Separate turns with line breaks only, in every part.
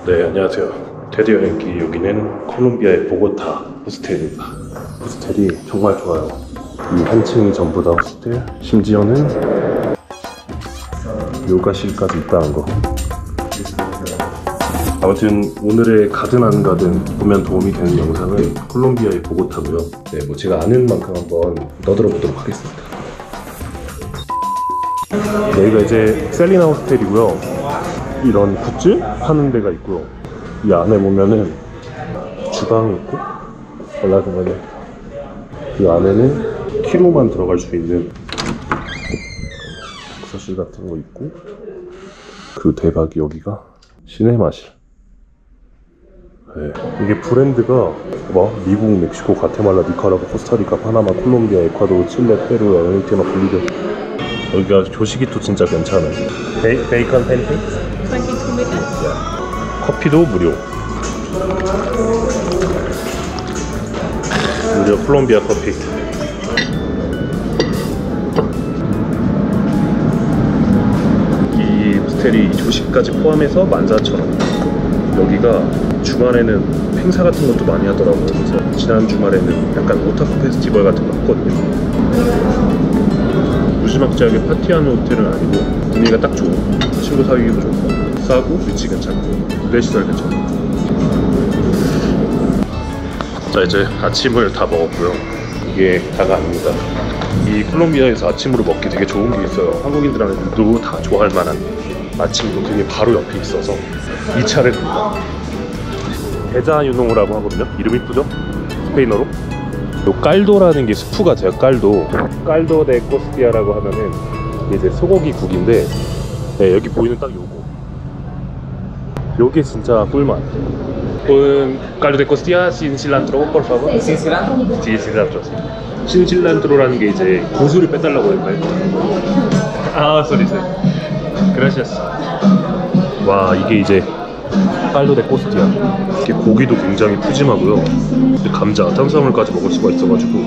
네, 안녕하세요. 테드 여행기. 여기는 콜롬비아의 보고타 호스텔입니다. 호스텔이 정말 좋아요. 이 한 층이 전부 다 호스텔, 심지어는 요가실까지 있다는 거. 아무튼 오늘의 가든 안 가든 보면 도움이 되는 영상은 콜롬비아의 보고타고요. 네, 뭐 제가 아는 만큼 한번 떠들어 보도록 하겠습니다. 여기가 이제 셀리나 호스텔이고요. 이런 굿즈 파는 데가 있고요. 이 안에 보면은 주방이 있고, 올라가면은 그 안에는 키로만 들어갈 수 있는 독서실 같은 거 있고, 그 대박이 여기가 시네마실. 네. 이게 브랜드가 뭐 미국, 멕시코, 과테말라, 니카라과, 코스타리카, 파나마, 콜롬비아, 에콰도르, 칠레, 페루, 아르헨티나, 볼리비아. 여기가 조식이 또 진짜 괜찮아요. 베이컨 팬케이크? 커피도 무료. 무료 콜롬비아 커피. 이 호스텔이 조식까지 포함해서 14,000원. 여기가 주말에는 행사 같은 것도 많이 하더라고요. 그래서 지난 주말에는 약간 오타쿠 페스티벌 같은 거 했거든요. 무지막지하게 파티하는 호텔은 아니고 분위기가 딱 좋고, 친구 사귀기도 좋고, 싸고, 위치 괜찮고, 무대 시설 괜찮고. 자, 이제 아침을 다 먹었고요. 이게 다가 아닙니다. 이 콜롬비아에서 아침으로 먹기 되게 좋은 게 있어요. 한국인들한테도 다 좋아할 만한 아침 루틴이 바로 옆에 있어서 이 차를 듭니다. 대자유농이라고 하거든요. 이름 이쁘죠? 스페인어로. 요 깔도라는 게 스프 같아요. 깔도 데 코스티아라고 하면은 이제 소고기 국인데, 네, 여기 보이는 딱 요거. 요게 진짜 꿀맛. Un caldo de costilla sin cilantro, por favor. Sin cilantro? Sí, cilantro. Sin cilantro라는 게 이제 고수를 빼달라고 할까요? 아, sorry. Gracias. 와, 이게 이제 칼도 데 코스티아. 이게 고기도 굉장히 푸짐하고요. 감자, 탄수화물까지 먹을 수가 있어가지고.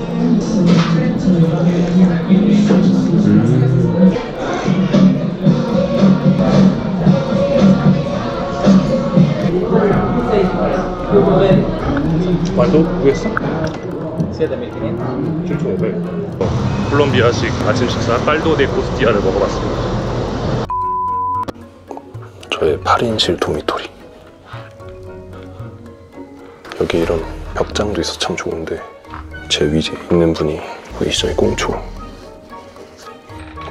¿Cuánto cuesta? 7,500. 7,500. 콜롬비아식 아침 식사 칼도 데 코스티아를 먹어봤습니다. 저의 8인실 도미토리. 여기 이런 벽장도 있어 참 좋은데, 제 위에 있는 분이 보이시죠? 이 꽁초.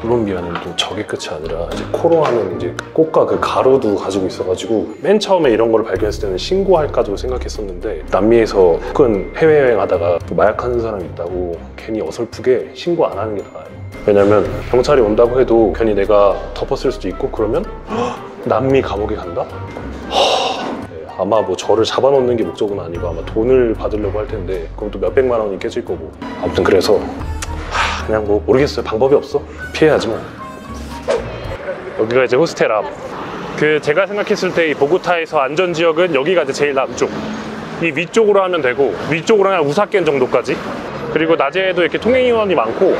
콜롬비아는 또 저게 끝이 아니라 이제 코로아는 이제 꽃과 그 가루도 가지고 있어가지고, 맨 처음에 이런 걸 발견했을 때는 신고할까도 생각했었는데, 남미에서 큰 해외여행하다가 마약하는 사람이 있다고 괜히 어설프게 신고 안 하는 게 나아요. 왜냐면 경찰이 온다고 해도 괜히 내가 덮었을 수도 있고, 그러면 남미 감옥에 간다? 아마 뭐 저를 잡아놓는 게 목적은 아니고 아마 돈을 받으려고 할 텐데, 그럼 또 몇백만 원이 깨질 거고. 아무튼 그래서 그냥 뭐 모르겠어요. 방법이 없어. 피해야지 뭐. 여기가 이제 호스텔 앞. 제가 생각했을 때 이 보고타에서 안전지역은 여기가 이제 제일 남쪽. 이 위쪽으로 하면 되고, 위쪽으로 하면 우사켄 정도까지. 그리고 낮에도 이렇게 통행인원이 많고,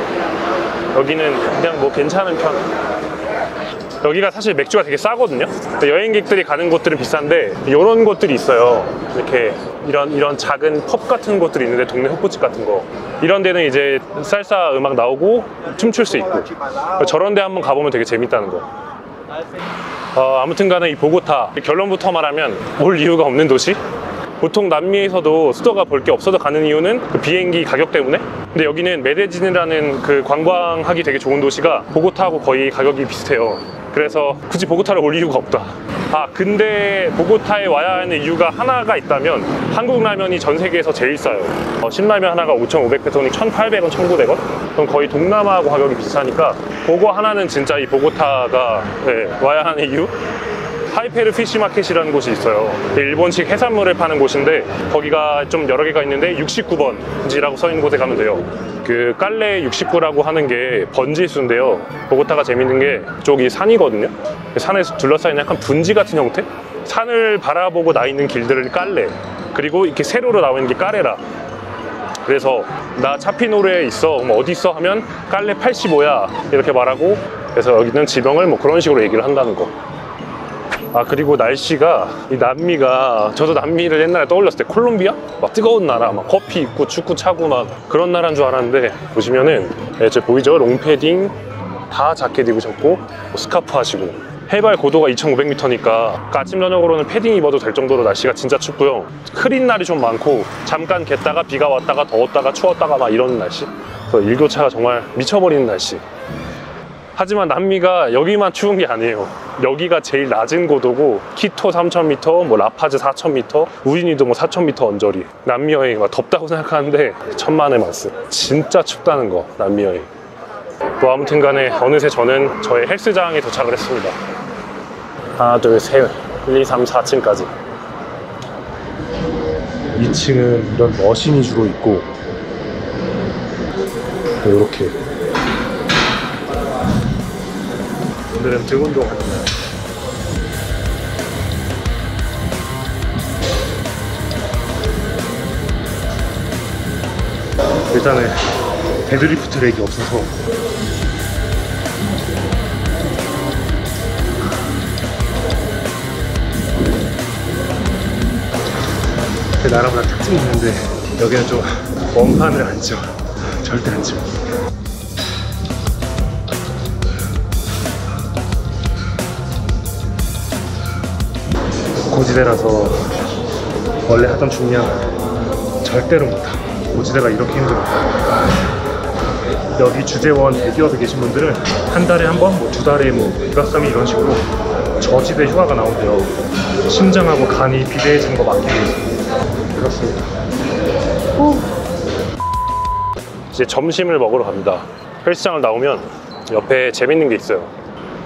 여기는 그냥 뭐 괜찮은 편. 여기가 사실 맥주가 되게 싸거든요. 여행객들이 가는 곳들은 비싼데, 이런 곳들이 있어요. 이렇게 이런 작은 펍 같은 곳들이 있는데, 동네 호프집 같은 거, 이런 데는 이제 살사 음악 나오고 춤출 수 있고, 저런 데 한번 가보면 되게 재밌다는 거. 아무튼 간에 이 보고타, 결론부터 말하면 올 이유가 없는 도시? 보통 남미에서도 수도가 볼 게 없어서 가는 이유는 그 비행기 가격 때문에. 근데 여기는 메데진이라는 그 관광하기 되게 좋은 도시가 보고타하고 거의 가격이 비슷해요. 그래서 굳이 보고타를 올 이유가 없다. 근데 보고타에 와야 하는 이유가 하나가 있다면, 한국 라면이 전 세계에서 제일 싸요. 신라면 하나가 5,500페소니 1,800원, 1,900원? 그럼 거의 동남아하고 가격이 비슷하니까 그거 하나는 진짜 이 보고타가 와야 하는 이유? 하이페르 피쉬마켓이라는 곳이 있어요. 일본식 해산물을 파는 곳인데, 거기가 좀 여러 개가 있는데 69번지라고 써있는 곳에 가면 돼요. 그 깔레 69라고 하는 게 번지수인데요. 보고타가 재밌는 게 저기 산이거든요. 산에서 둘러싸인 약간 분지 같은 형태? 산을 바라보고 나 있는 길들을 깔레, 그리고 이렇게 세로로 나오는 게 까레라. 그래서 나 차피노르에 있어, 어디 있어 하면 깔레 85야 이렇게 말하고, 그래서 여기는 지명을 뭐 그런 식으로 얘기를 한다는 거. 아 그리고 날씨가 이 남미가 저도 남미를 옛날에 떠올렸을 때 콜롬비아? 막 뜨거운 나라 막 커피 있고 축구 차고 막 그런 나라인 줄 알았는데 보시면은 저 보이죠? 롱패딩 다 자켓 입으셨고 뭐 스카프 하시고 해발 고도가 2500m니까 아침 저녁으로는 패딩 입어도 될 정도로 날씨가 진짜 춥고요. 흐린 날이 좀 많고 잠깐 갰다가 비가 왔다가 더웠다가 추웠다가 막 이런 날씨. 그래서 일교차가 정말 미쳐버리는 날씨. 하지만 남미가 여기만 추운 게 아니에요. 여기가 제일 낮은 고도고 키토 3000m, 뭐 라파즈 4000m, 우리니도 뭐 4000m 언저리. 남미 여행 막 덥다고 생각하는데 천만의 말씀. 진짜 춥다는 거, 남미 여행. 뭐 아무튼 간에 어느새 저는 저의 헬스장에 도착을 했습니다. 하나, 둘, 셋, 1, 2, 3, 4층까지. 2층은 이런 머신이 주로 있고 이렇게 오늘은 등 운동하는 날. 일단은 데드리프트 렉이 없어서 그 나라마다 특징이 있는데 여기는 좀 원판을 안 쳐. 절대 안 쳐. 고지대라서 원래 하던 중량 절대로 못하. 고지대가 이렇게 힘들어. 여기 주재원 대기업에 계신 분들은 한 달에 한 번, 뭐 두 달에 뭐 2박 3일 이런 식으로 저지대 휴가가 나온대요. 심장하고 간이 비대해지는 거 막히기 위해서. 그렇습니다. 이제 점심을 먹으러 갑니다. 헬스장을 나오면 옆에 재밌는 게 있어요.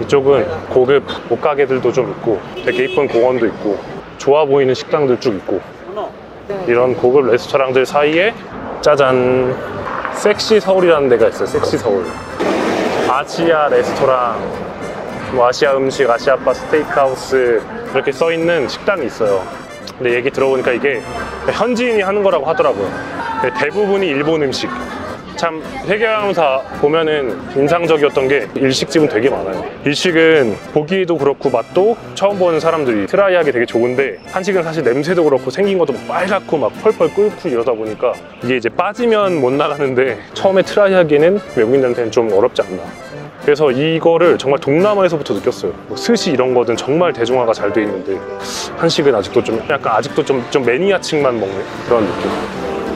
이쪽은 고급 옷가게들도 좀 있고 되게 예쁜 공원도 있고 좋아 보이는 식당들 쭉 있고 이런 고급 레스토랑들 사이에 짜잔 섹시 서울이라는 데가 있어요. 섹시 서울. 아시아 레스토랑, 뭐 아시아 음식, 아시아바 스테이크하우스 이렇게 써있는 식당이 있어요. 근데 얘기 들어보니까 이게 현지인이 하는 거라고 하더라고요. 대부분이 일본 음식. 참 회계강사 보면은 인상적이었던 게 일식집은 되게 많아요. 일식은 보기에도 그렇고 맛도 처음 보는 사람들이 트라이하기 되게 좋은데 한식은 사실 냄새도 그렇고 생긴 것도 막 빨갛고 막 펄펄 끓고 이러다 보니까 이게 이제 빠지면 못 나가는데 처음에 트라이하기에는 외국인들한테는 좀 어렵지 않나. 그래서 이거를 정말 동남아에서부터 느꼈어요. 뭐 스시 이런 거든 정말 대중화가 잘 돼 있는데 한식은 아직도 좀 약간 아직도 좀 매니아층만 먹는 그런 느낌.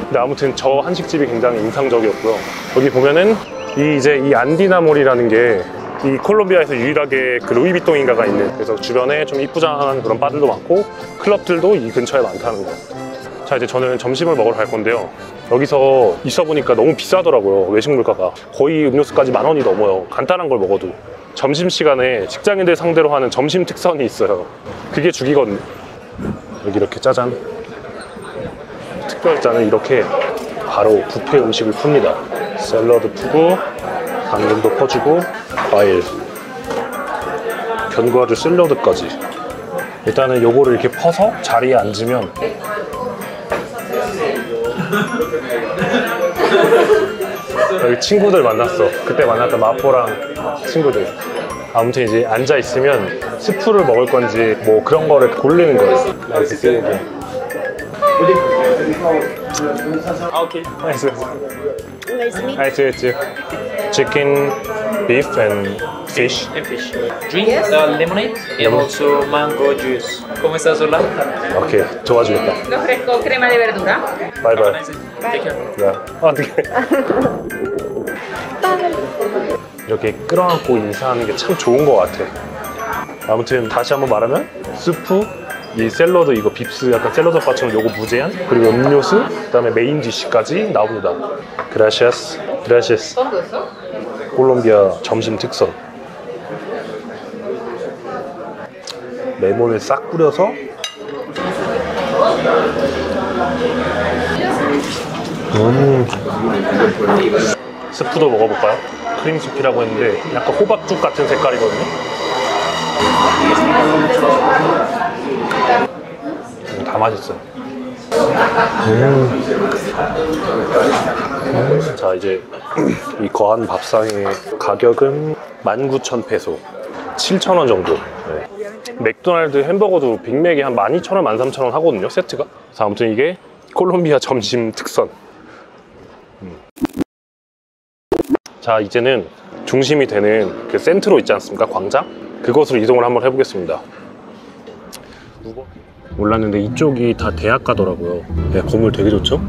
근데 아무튼 저 한식집이 굉장히 인상적이었고요. 여기 보면은 이 안디나몰이라는 게 이 콜롬비아에서 유일하게 그 루이비통인가가 있는, 그래서 주변에 좀 이쁘장한 그런 바들도 많고 클럽들도 이 근처에 많다는 거. 자, 이제 저는 점심을 먹으러 갈 건데요. 여기서 있어 보니까 너무 비싸더라고요. 외식 물가가 거의 음료수까지 10,000원이 넘어요. 간단한 걸 먹어도. 점심시간에 직장인들 상대로 하는 점심 특선이 있어요. 그게 죽이거든요. 여기 이렇게 짜잔 특별잔은 이렇게 바로 뷔페 음식을 풉니다. 샐러드 푸고 당근도 퍼주고 과일, 견과류 샐러드까지. 일단은 요거를 이렇게 퍼서 자리에 앉으면 여기 친구들 만났어. 그때 만났던 마포랑 친구들. 아무튼 이제 앉아 있으면 스프를 먹을 건지 뭐 그런 거를 고르는 거예요. Nice to see you again.
Okay.
Nice.
Nice to meet you.
Nice to meet you. Chicken, beef and fish.
And fish. Drink
Yes.
Lemonade and also mango juice. ¿Cómo estás, Hola?
오케이, 좋아지겠다.
Lo ofrezco crema de verdura.
바이바이.
Nice. Take care.
야, 어떻게? 이렇게 끌어안고 인사하는 게 참 좋은 것 같아. 아무튼 다시 한번 말하면 스프, 이 샐러드, 이거 빕스 약간 샐러드 바처럼 요거 무제한, 그리고 음료수, 그 다음에 메인 디쉬까지 나옵니다. 그라시아스, 그라시아스. 콜롬비아 점심 특선. 레몬을 싹 뿌려서 스프도 먹어볼까요? 크림 스프라고 했는데 약간 호박죽 같은 색깔이거든요. 다 맛있어요. 자, 이제 이 거한 밥상의 가격은 19,000페소. 7,000원 정도. 네. 맥도날드 햄버거도 빅맥이 한 12,000원, 13,000원 하거든요, 세트가. 그래서 아무튼 이게 콜롬비아 점심 특선. 자, 이제는 중심이 되는 그 센트로 있지 않습니까? 광장? 그곳으로 이동을 한번 해보겠습니다. 몰랐는데 이쪽이 다 대학가더라고요. 네, 건물 되게 좋죠?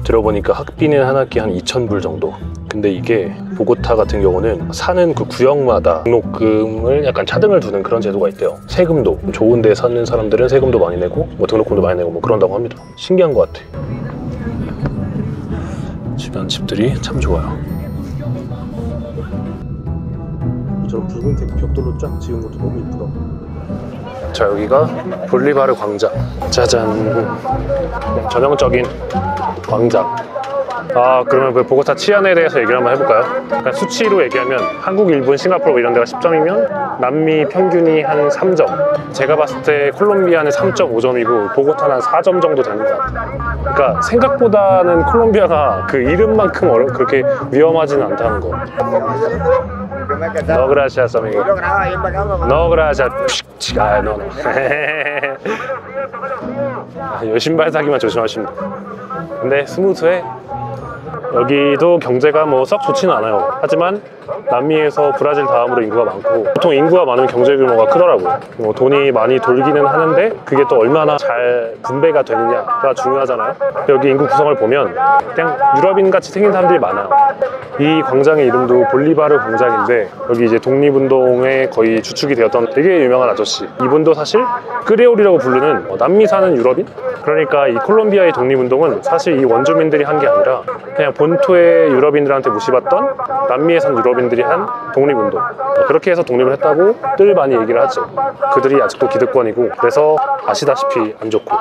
들어보니까 학비는 한 학기 한 2,000불 정도. 근데 이게 보고타 같은 경우는 사는 그 구역마다 등록금을 약간 차등을 두는 그런 제도가 있대요. 세금도 좋은 데 사는 사람들은 세금도 많이 내고 뭐 등록금도 많이 내고 뭐 그런다고 합니다. 신기한 것 같아. 주변 집들이 참 좋아요. 저런 붉은색 벽돌로 쫙 지은 것도 너무 이쁘다. 자, 여기가 볼리바르 광장. 짜잔. 전형적인 광장. 아, 그러면 그 보고타 치안에 대해서 얘기를 한번 해볼까요? 그러니까 수치로 얘기하면 한국, 일본, 싱가포르 이런 데가 10점이면 남미 평균이 한 3점. 제가 봤을 때 콜롬비아는 3.5점이고 보고타는 한 4점 정도 되는 것 같아요. 그러니까 생각보다는 콜롬비아가 그 이름만큼 그렇게 위험하지는 않다는 거. No gracias, amigo. No gracias. 아, no, no. 여신발 사기만 조심하시면 돼요. 근데 스무스해. 여기도 경제가 뭐 썩 좋지는 않아요. 하지만 남미에서 브라질 다음으로 인구가 많고 보통 인구가 많으면 경제 규모가 크더라고요. 뭐 돈이 많이 돌기는 하는데 그게 또 얼마나 잘 분배가 되느냐가 중요하잖아요. 여기 인구 구성을 보면 그냥 유럽인같이 생긴 사람들이 많아요. 이 광장의 이름도 볼리바르 광장인데 여기 이제 독립운동에 거의 주축이 되었던 되게 유명한 아저씨, 이분도 사실 끄레올이라고 부르는 남미 사는 유럽인? 그러니까 이 콜롬비아의 독립운동은 사실 이 원주민들이 한 게 아니라 그냥 본토의 유럽인들한테 무시받던 남미에 산 유럽인들이 한 독립운동, 그렇게 해서 독립을 했다고 늘 많이 얘기를 하죠. 그들이 아직도 기득권이고 그래서 아시다시피 안 좋고.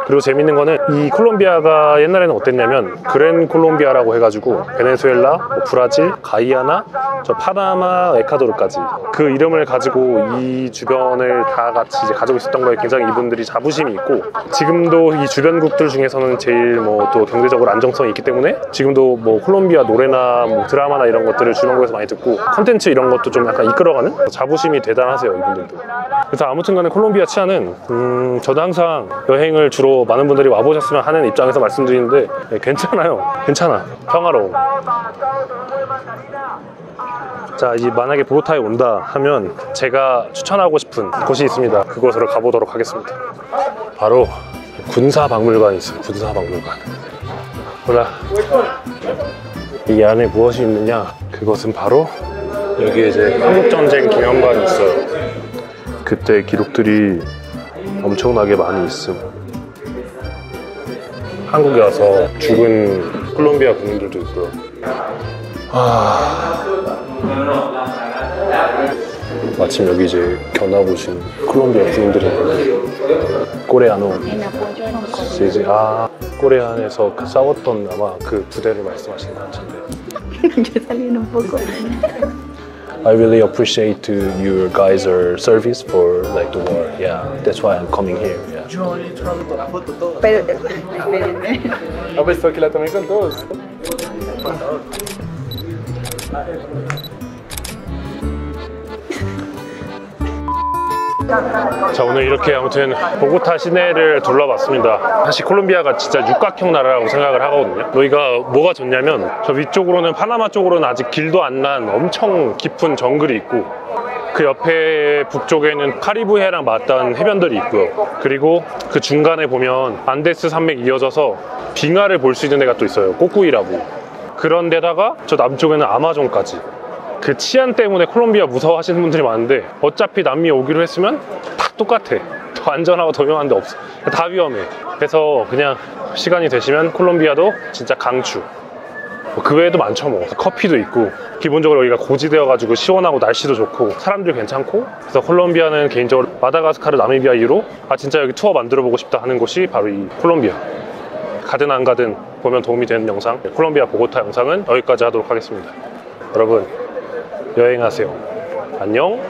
그리고 재밌는 거는 이 콜롬비아가 옛날에는 어땠냐면 그랜 콜롬비아라고 해가지고 베네수엘라, 뭐 브라질, 가이아나, 저 파나마, 에콰도르까지 그 이름을 가지고 이 주변을 다 같이 이제 가지고 있었던 거에 굉장히 이분들이 자부심이 있고, 지금도 이 주변국들 중에서는 제일 뭐 또 경제적으로 안정성이 있기 때문에 지금도 뭐 콜롬비아 노래나 뭐 드라마나 이런 것들을 주변국에서 많이 듣고 콘텐츠 이런 것도 좀 약간 이끌어가는 자부심이 대단하세요, 이분들도. 그래서 아무튼 간에 콜롬비아 치안은 저도 항상 여행을 주로 많은 분들이 와보셨으면 하는 입장에서 말씀드리는데 네, 괜찮아요. 괜찮아. 평화로워. 자, 이제 만약에 보고타에 온다 하면 제가 추천하고 싶은 곳이 있습니다. 그곳으로 가보도록 하겠습니다. 바로 군사박물관이 있어요. 군사박물관. 보라, 이 안에 무엇이 있느냐? 그것은 바로 여기에 이제 한국전쟁 기념관이 있어요. 그때 기록들이 엄청나게 많이 있음. 한국에 와서 죽은 콜롬비아 군인들도 있고요. 마침 여기 이제 견학 오신 콜롬비아 군인들이 있는데 꼬레아노 이제 꼬레안에서 그 싸웠던 아마 그 부대를 말씀하시는 것 같은데. I really appreciate your guys' service for like the war. Yeah, that's why I'm coming here. Yeah.
Pensó que la tomé con todos.
자, 오늘 이렇게 아무튼 보고타 시내를 둘러봤습니다. 사실 콜롬비아가 진짜 육각형 나라라고 생각을 하거든요. 여기가 뭐가 좋냐면 저 위쪽으로는 파나마 쪽으로는 아직 길도 안 난 엄청 깊은 정글이 있고 그 옆에 북쪽에는 카리브해랑 맞닿은 해변들이 있고요. 그리고 그 중간에 보면 안데스 산맥이 이어져서 빙하를 볼 수 있는 데가 또 있어요. 꼬꾸이라고. 그런 데다가 저 남쪽에는 아마존까지. 그 치안 때문에 콜롬비아 무서워하시는 분들이 많은데 어차피 남미 오기로 했으면 다 똑같아. 더 안전하고 더 위험한 데 없어. 다 위험해. 그래서 그냥 시간이 되시면 콜롬비아도 진짜 강추. 그 외에도 많죠. 뭐 커피도 있고 기본적으로 여기가 고지되어가지고 시원하고 날씨도 좋고 사람들 괜찮고. 그래서 콜롬비아는 개인적으로 마다가스카르, 나미비아 이후로 진짜 여기 투어 만들어보고 싶다 하는 곳이 바로 이 콜롬비아. 가든 안 가든 보면 도움이 되는 영상, 콜롬비아 보고타 영상은 여기까지 하도록 하겠습니다. 여러분 여행하세요. 안녕.